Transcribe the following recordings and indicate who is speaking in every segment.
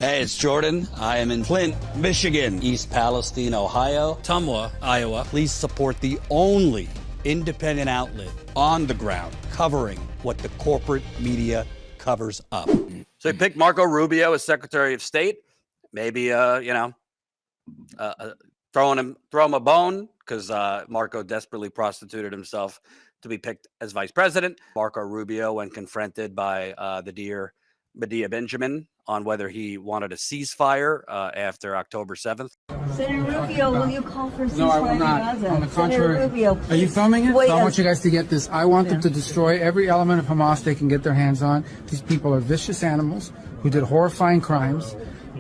Speaker 1: Hey, it's Jordan. I am in Flint, Michigan, East Palestine, Ohio,
Speaker 2: Tumwa, Iowa.
Speaker 1: Please support the only independent outlet on the ground covering what the corporate media covers up.
Speaker 3: So he picked Marco Rubio as Secretary of State. Maybe, throw him a bone because Marco desperately prostituted himself to be picked as vice president. Marco Rubio, when confronted by the dear Medea Benjamin on whether he wanted a ceasefire after October 7th.
Speaker 4: Senator Rubio, will you call for a ceasefire?
Speaker 5: No, I will not.
Speaker 4: In Gaza?
Speaker 5: On the contrary.
Speaker 4: Senator Rubio, please.
Speaker 5: Are you filming it?
Speaker 4: Wait,
Speaker 5: So I want you guys to get this. I want them to destroy every element of Hamas they can get their hands on. These people are vicious animals who did horrifying crimes.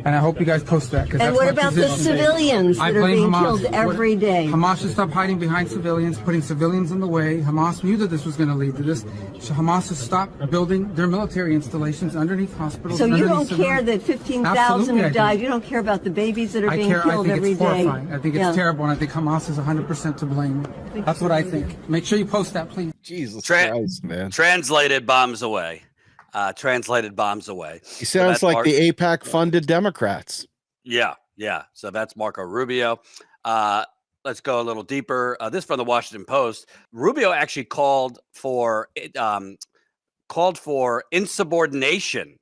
Speaker 5: And I hope you guys post that.
Speaker 4: And what about the civilians that are being killed every day?
Speaker 5: Hamas should stop hiding behind civilians, putting civilians in the way. Hamas knew that this was going to lead to this. So Hamas should stop building their military installations underneath hospitals.
Speaker 4: So you don't care that 15,000 have died? You don't care about the babies that are being killed every day?
Speaker 5: I think it's horrifying. I think it's terrible, and I think Hamas is 100% to blame. That's what I think. Make sure you post that, please.
Speaker 6: Jesus Christ, man.
Speaker 3: Translated bombs away. Translated bombs away.
Speaker 6: He sounds like the AIPAC funded Democrats.
Speaker 3: Yeah. So that's Marco Rubio. Let's go a little deeper. This from the Washington Post. Rubio actually called for insubordination,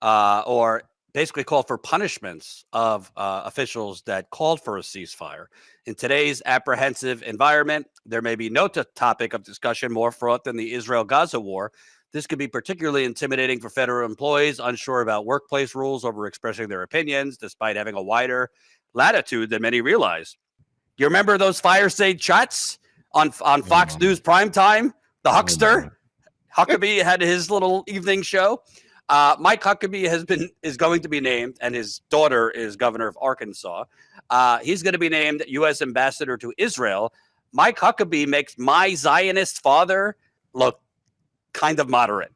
Speaker 3: or basically called for punishments of officials that called for a ceasefire. In today's apprehensive environment, there may be no topic of discussion more fraught than the Israel-Gaza war. This could be particularly intimidating for federal employees unsure about workplace rules over expressing their opinions, despite having a wider latitude than many realize. You remember those fireside chats on Fox News primetime? The Huckster, Huckabee had his little evening show. Mike Huckabee is going to be named, and his daughter is governor of Arkansas. He's going to be named U.S. ambassador to Israel. Mike Huckabee makes my Zionist father look kind of moderate.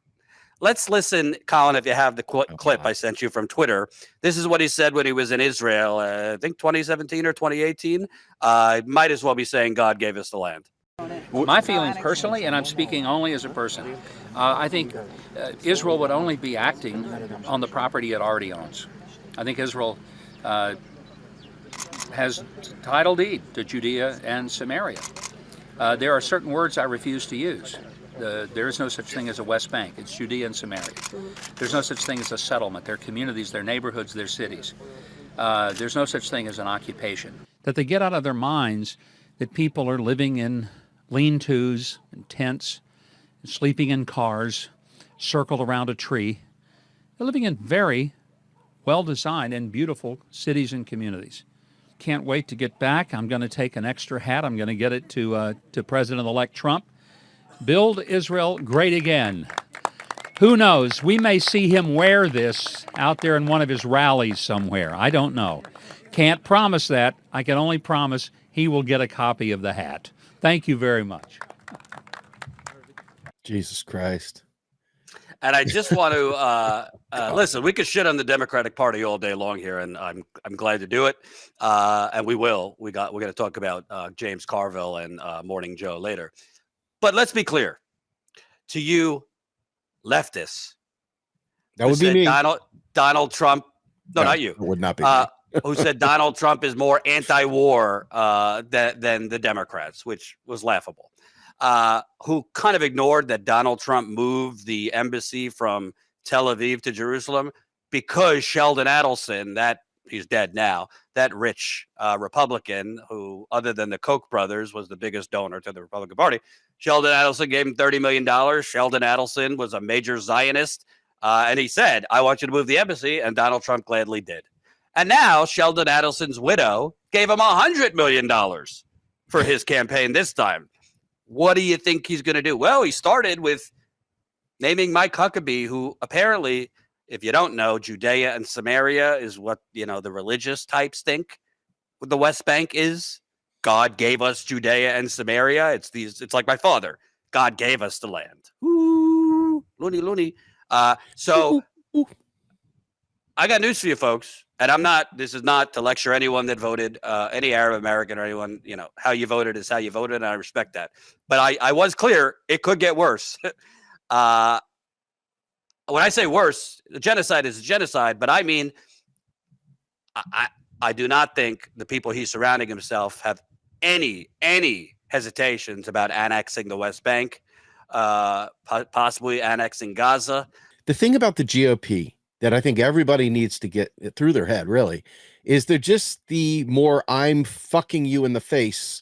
Speaker 3: Let's listen, Colin, if you have the clip I sent you from Twitter. This is what he said when he was in Israel, I think 2017 or 2018. Might as well be saying God gave us the land.
Speaker 2: My feelings personally, and I'm speaking only as a person, I think Israel would only be acting on the property it already owns. I think Israel has title deed to Judea and Samaria. There are certain words I refuse to use. There is no such thing as a West Bank. It's Judea and Samaria. There's no such thing as a settlement. They're communities, they're neighborhoods, they're cities. There's no such thing as an occupation. That they get out of their minds that people are living in lean-tos and tents, and sleeping in cars, circled around a tree. They're living in very well-designed and beautiful cities and communities. Can't wait to get back. I'm going to take an extra hat. I'm going to get it to President-elect Trump. Build Israel great again. Who knows? We may see him wear this out there in one of his rallies somewhere. I don't know. Can't promise that. I can only promise he will get a copy of the hat. Thank you very much.
Speaker 6: Jesus Christ.
Speaker 3: And I just want to listen. We could shit on the Democratic Party all day long here, and I'm glad to do it. And we will. We're going to talk about James Carville and Morning Joe later. But let's be clear to you, leftists.
Speaker 6: That would be me.
Speaker 3: Donald Trump. No, not you.
Speaker 6: It would not be.
Speaker 3: Who said Donald Trump is more anti-war than the Democrats, which was laughable. Who kind of ignored that Donald Trump moved the embassy from Tel Aviv to Jerusalem because Sheldon Adelson, he's dead now, that rich Republican who, other than the Koch brothers, was the biggest donor to the Republican Party. Sheldon Adelson gave him $30 million. Sheldon Adelson was a major Zionist. And he said, I want you to move the embassy. And Donald Trump gladly did. And now Sheldon Adelson's widow gave him $100 million for his campaign this time. What do you think he's going to do? Well, he started with naming Mike Huckabee, who apparently, if you don't know, Judea and Samaria is what, the religious types think the West Bank is. God gave us Judea and Samaria. It's like my father. God gave us the land. Ooh, loony. So I got news for you folks. And this is not to lecture anyone that voted, any Arab American or anyone, how you voted is how you voted. And I respect that. But I was clear. It could get worse. When I say worse, the genocide is a genocide, but I mean, I do not think the people he's surrounding himself have any hesitations about annexing the West Bank, possibly annexing Gaza.
Speaker 6: The thing about the GOP that I think everybody needs to get through their head, really, is they're just the more I'm fucking you in the face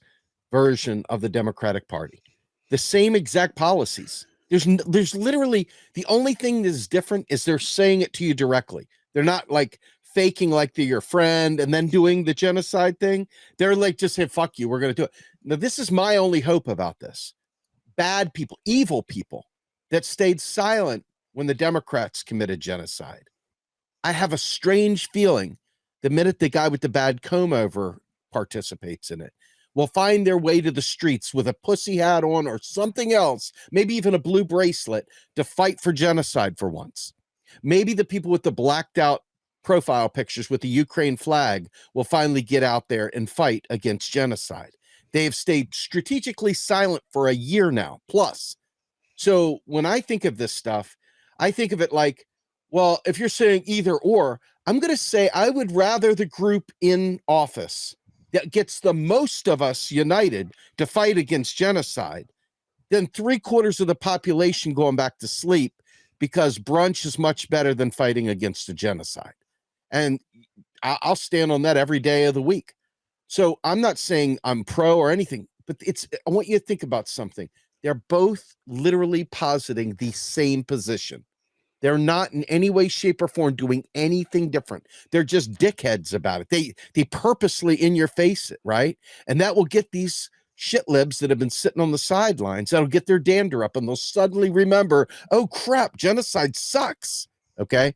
Speaker 6: version of the Democratic Party. The same exact policies. There's literally the only thing that is different is they're saying it to you directly. They're not like faking like they're your friend and then doing the genocide thing. They're like, just say, fuck you, we're going to do it. Now, this is my only hope about this. Bad people, evil people that stayed silent when the Democrats committed genocide. I have a strange feeling the minute the guy with the bad comb over participates in it will find their way to the streets with a pussy hat on or something else, maybe even a blue bracelet, to fight for genocide for once. Maybe the people with the blacked out profile pictures with the Ukraine flag will finally get out there and fight against genocide. They have stayed strategically silent for a year now, plus. So when I think of this stuff, I think of it like, well, if you're saying either or, I'm going to say I would rather the group in office that gets the most of us united to fight against genocide than 3/4 of the population going back to sleep because brunch is much better than fighting against a genocide. And I'll stand on that every day of the week. So I'm not saying I'm pro or anything, but I want you to think about something. They're both literally positing the same position. They're not in any way, shape, or form doing anything different. They're just dickheads about it. They purposely in your face it, right? And that will get these shit libs that have been sitting on the sidelines, that'll get their dander up and they'll suddenly remember, oh crap, genocide sucks. Okay.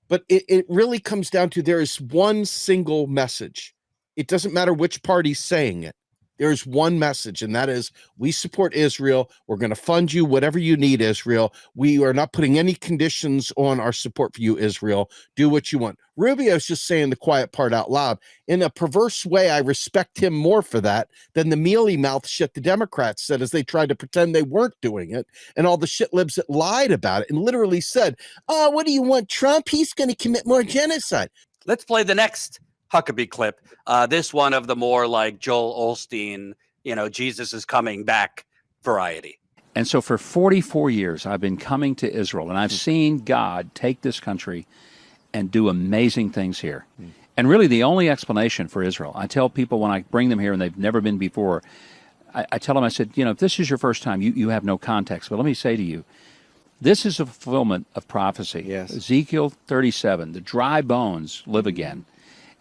Speaker 6: But it really comes down to there is one single message. It doesn't matter which party's saying it. There is one message, and that is we support Israel. We're going to fund you whatever you need, Israel. We are not putting any conditions on our support for you, Israel. Do what you want. Rubio's just saying the quiet part out loud. In a perverse way, I respect him more for that than the mealy mouth shit the Democrats said as they tried to pretend they weren't doing it, and all the shit libs that lied about it and literally said, oh, what do you want, Trump? He's going to commit more genocide.
Speaker 3: Let's play the next Huckabee clip. This one of the more like Joel Osteen, Jesus is coming back variety.
Speaker 2: And so for 44 years, I've been coming to Israel, and I've seen God take this country and do amazing things here. And really the only explanation for Israel, I tell people when I bring them here and they've never been before, I tell them, I said, if this is your first time, you have no context. But let me say to you, this is a fulfillment of prophecy.
Speaker 6: Yes.
Speaker 2: Ezekiel 37, the dry bones live again.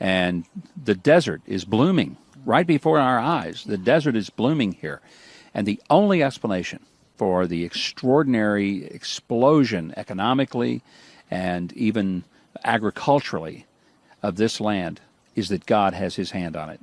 Speaker 2: And the desert is blooming right before our eyes. The desert is blooming here. And the only explanation for the extraordinary explosion economically and even agriculturally of this land is that God has his hand on it.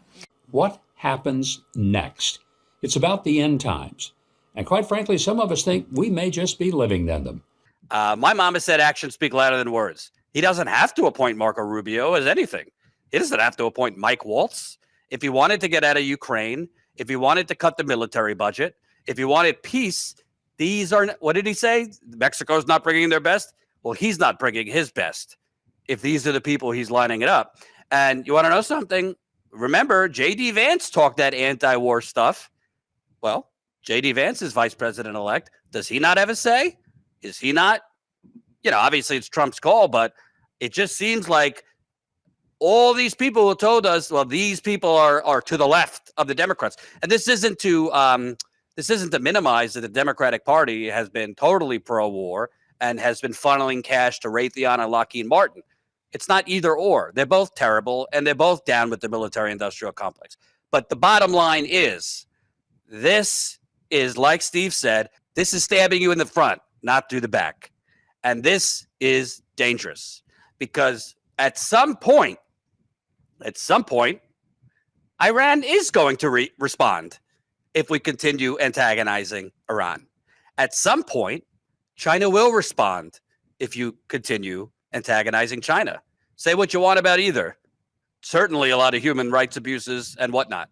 Speaker 2: What happens next? It's about the end times. And quite frankly, some of us think we may just be living in them.
Speaker 3: My mama said actions speak louder than words. He doesn't have to appoint Marco Rubio as anything. He doesn't have to appoint Mike Waltz. If he wanted to get out of Ukraine, if he wanted to cut the military budget, if he wanted peace, these are, what did he say? Mexico's not bringing their best? Well, he's not bringing his best if these are the people he's lining it up. And you want to know something? Remember, J.D. Vance talked that anti-war stuff. Well, J.D. Vance is vice president-elect. Does he not have a say? Is he not? Obviously it's Trump's call, but it just seems like all these people who told us, well, these people are to the left of the Democrats. And this isn't to minimize that the Democratic Party has been totally pro-war and has been funneling cash to Raytheon and Lockheed Martin. It's not either or. They're both terrible, and they're both down with the military-industrial complex. But the bottom line is, this is, like Steve said, this is stabbing you in the front, not through the back. And this is dangerous because at some point, Iran is going to respond if we continue antagonizing Iran. At some point, China will respond if you continue antagonizing China. Say what you want about either. Certainly a lot of human rights abuses and whatnot.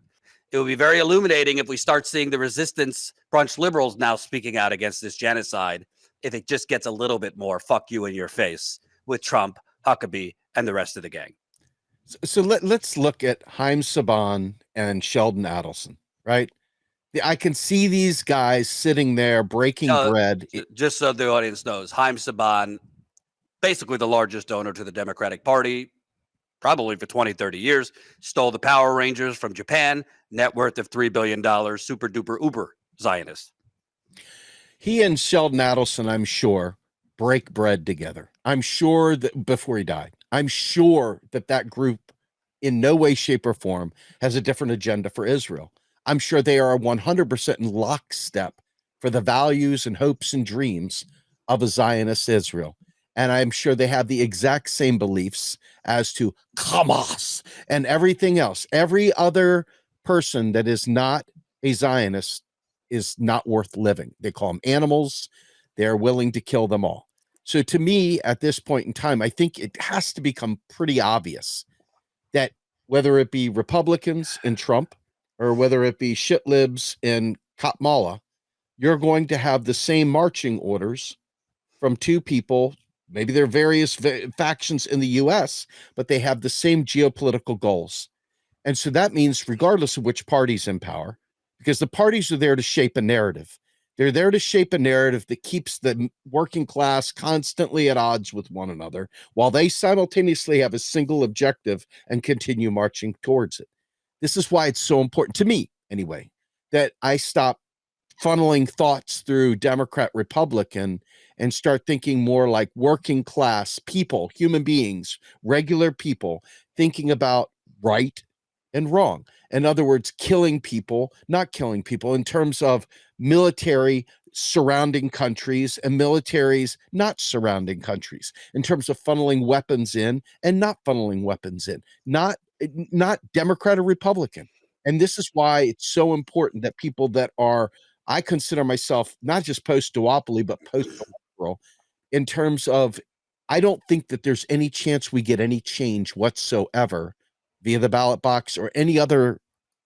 Speaker 3: It will be very illuminating if we start seeing the resistance brunch liberals now speaking out against this genocide, if it just gets a little bit more fuck you in your face with Trump, Huckabee, and the rest of the gang.
Speaker 6: So let's look at Haim Saban and Sheldon Adelson, right? I can see these guys sitting there breaking bread.
Speaker 3: Just so the audience knows, Haim Saban, basically the largest donor to the Democratic Party, probably for 20, 30 years, stole the Power Rangers from Japan, net worth of $3 billion, super duper uber Zionist.
Speaker 6: He and Sheldon Adelson, I'm sure, break bread together. I'm sure that before he died, I'm sure that that group in no way, shape, or form has a different agenda for Israel. I'm sure they are 100% in lockstep for the values and hopes and dreams of a Zionist Israel. And I'm sure they have the exact same beliefs as to Hamas and everything else. Every other person that is not a Zionist is not worth living. They call them animals. They're willing to kill them all. So to me, at this point in time, I think it has to become pretty obvious that whether it be Republicans in Trump or whether it be shitlibs in Katmala, you're going to have the same marching orders from two people. Maybe they're various factions in the U.S., but they have the same geopolitical goals. And so that means regardless of which party's in power, because the parties are there to shape a narrative. They're there to shape a narrative that keeps the working class constantly at odds with one another while they simultaneously have a single objective and continue marching towards it. This is why it's so important to me, anyway, that I stop funneling thoughts through Democrat, Republican, and start thinking more like working class people, human beings, regular people, thinking about right and wrong. In other words, killing people, not killing people, in terms of military surrounding countries and militaries not surrounding countries, in terms of funneling weapons in and not funneling weapons in, not Democrat or Republican. And this is why it's so important that people that are, I consider myself not just post-duopoly, but post-liberal in terms of, I don't think that there's any chance we get any change whatsoever via the ballot box or any other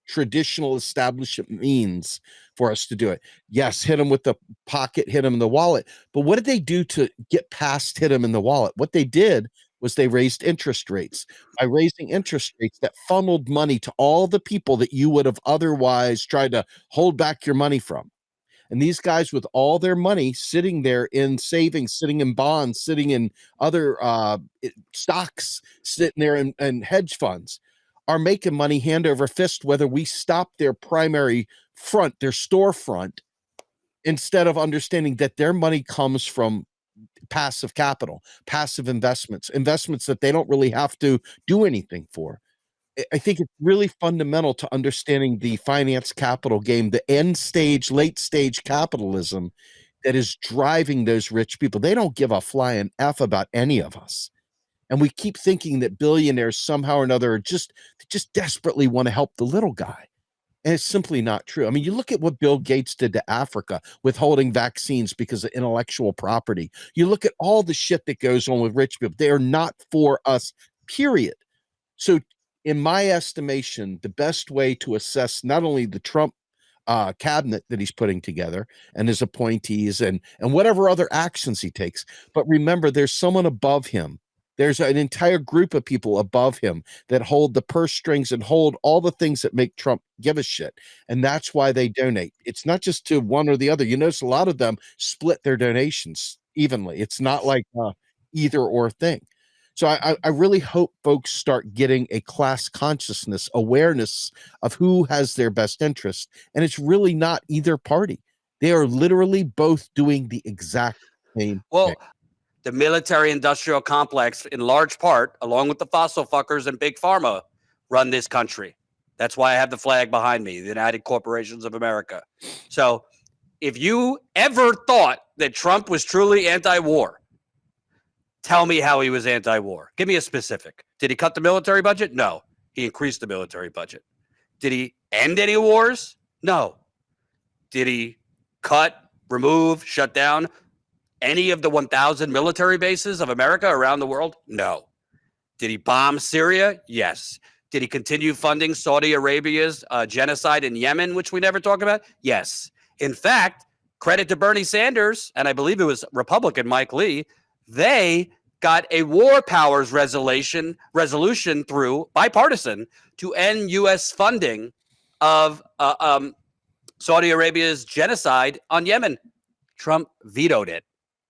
Speaker 6: traditional establishment means for us to do it. Yes, hit them with the pocket, hit them in the wallet. But what did they do to get past hit them in the wallet? What they did was they raised interest rates. By raising interest rates, that funneled money to all the people that you would have otherwise tried to hold back your money from. And these guys with all their money sitting there in savings, sitting in bonds, sitting in other stocks, sitting there in hedge funds, are making money hand over fist, whether we stop their primary front, their storefront, instead of understanding that their money comes from passive capital, passive investments that they don't really have to do anything for. I think it's really fundamental to understanding the finance capital game, the end stage, late stage capitalism that is driving those rich people. They don't give a flying F about any of us. And we keep thinking that billionaires somehow or another are just desperately want to help the little guy. And it's simply not true. I mean, you look at what Bill Gates did to Africa, withholding vaccines because of intellectual property. You look at all the shit that goes on with rich people. They are not for us, period. So in my estimation, the best way to assess not only the Trump cabinet that he's putting together and his appointees and whatever other actions he takes, but remember, there's someone above him. There's an entire group of people above him that hold the purse strings and hold all the things that make Trump give a shit. And that's why they donate. It's not just to one or the other. You notice a lot of them split their donations evenly. It's not like either or thing. So I really hope folks start getting a class consciousness, awareness of who has their best interest. And it's really not either party. They are literally both doing the exact same thing.
Speaker 3: The military-industrial complex, in large part, along with the fossil fuckers and big pharma, run this country. That's why I have the flag behind me, the United Corporations of America. So if you ever thought that Trump was truly anti-war, tell me how he was anti-war. Give me a specific. Did he cut the military budget? No. He increased the military budget. Did he end any wars? No. Did he cut, remove, shut down any of the 1,000 military bases of America around the world? No. Did he bomb Syria? Yes. Did he continue funding Saudi Arabia's genocide in Yemen, which we never talk about? Yes. In fact, credit to Bernie Sanders, and I believe it was Republican Mike Lee, they got a war powers resolution through bipartisan to end U.S. funding of Saudi Arabia's genocide on Yemen. Trump vetoed it.